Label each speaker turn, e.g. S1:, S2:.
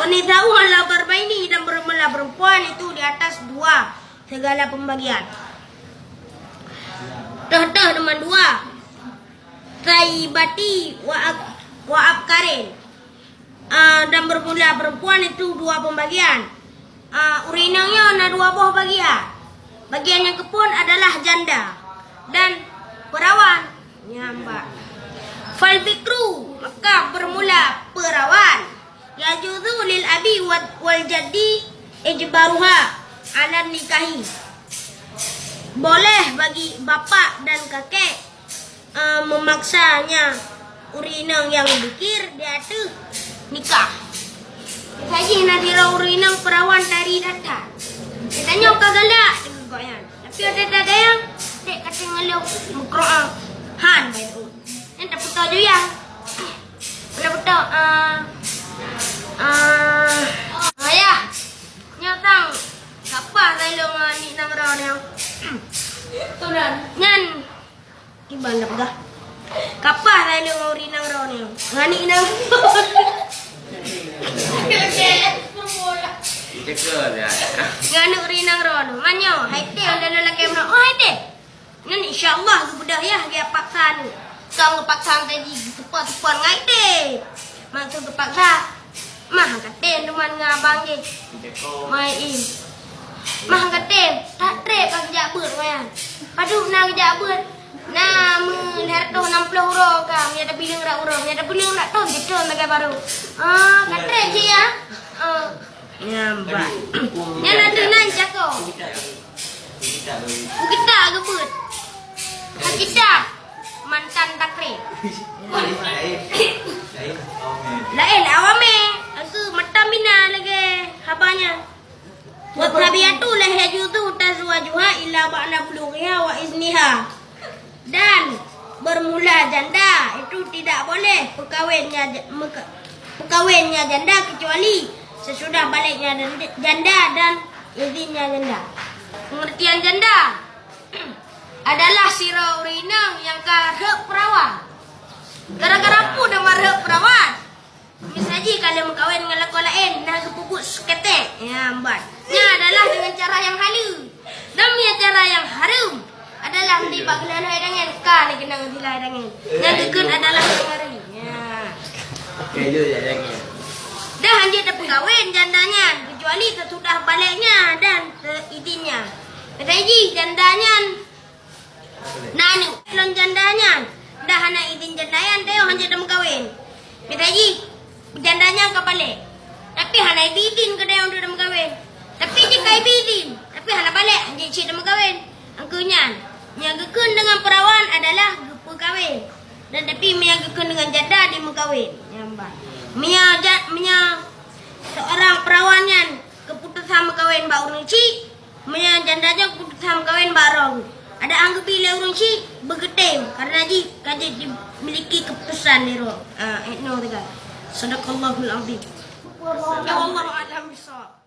S1: Wanita'uhanlah bermaini dan bermula perempuan itu di atas 2 segala pembagian. Dah nomor 2. Taibati wa abkarin. Dan bermula perempuan itu 2 pembagian. Urinangnya ada 2 buah bagian. Bagian yang kepun adalah janda dan perawan. Nyambak. Fal bikru, maka bermula perawan. Yajuzu lil abi wal jaddi ijbaruha ala nikahi. Boleh bagi bapa dan kakek memaksanya urinang yang bikir di atas nikah. Saja nadira urinang perawan dari datang. Katanya kau galak goyan. Tapi ada yang dek kata ngeluh mukroang han baik tu. Yang tak betul je ya. Bila betul ayah nyatang apa tolong ni nama dia. Tuan. Nyan gimana begah? Kapah tolong urinang ronyo. Ngani nang. Nganu rinang rono manyo haite anda lelaki mno oh haite nan insyaallah tu budak ya dia paksa ni kau ngepaksa tadi tepat ngaite maksud kepaksa mah katen teman ngabang je main mah katen tak trep bagi jabut wayan padu nang jabut na melihat doh 60 euro ka nya ada bilang rak euro nya ada bilang rak ton gitu naga baru katre je ya nyambak. Yang ada nan jago. Kita gebut. Kita mantan takre. Lain awame. Aku matamina lagi habanya. Wa tabiatu la yajuzu tazwajuha illa ba'da bulughiha wa izniha. Dan bermula janda itu tidak boleh perkawinnya janda kecuali sesudah baliknya janda dan izinnya janda. Pengertian janda adalah sira urinang yang karep perawan. Gara-gara pu dah marep perawan. Misalnya kalau mengkawin dengan lelaki lain dah kepupuk ketek. Ya ambat. Nya adalah dengan cara yang halus. Namanya cara yang harum adalah di bagian hadangan ka ni kenang di hadangan. Yang dikun adalah hari. Ya.
S2: Okey je hadangan.
S1: Dah hanya dah berkahwin jandanya kecuali sesudah baliknya dan izinnya. Kataji jandanya nani lon jandanya dah hana izin jandayan teo hanya dah berkahwin. Kataji jandanya ke balik. Tapi hana izin ke dia dah berkahwin. Tapi jika izin tapi hana balik hanya cik dah berkahwin. Angkunya yang gekun dengan perawan adalah berkahwin. Dan tapi yang gekun dengan janda dia berkahwin. Nyambak. Mia seorang perawannya keputusan berkahwin ba urang cik, mia jandanya keputusan berkahwin ba orang. Ada anggap pilih urang cik bergetem karena ji kaje dimiliki keputusan ni ro. Etno dekat. Sadaqallahul azim. Wallahu a'lam bissawab.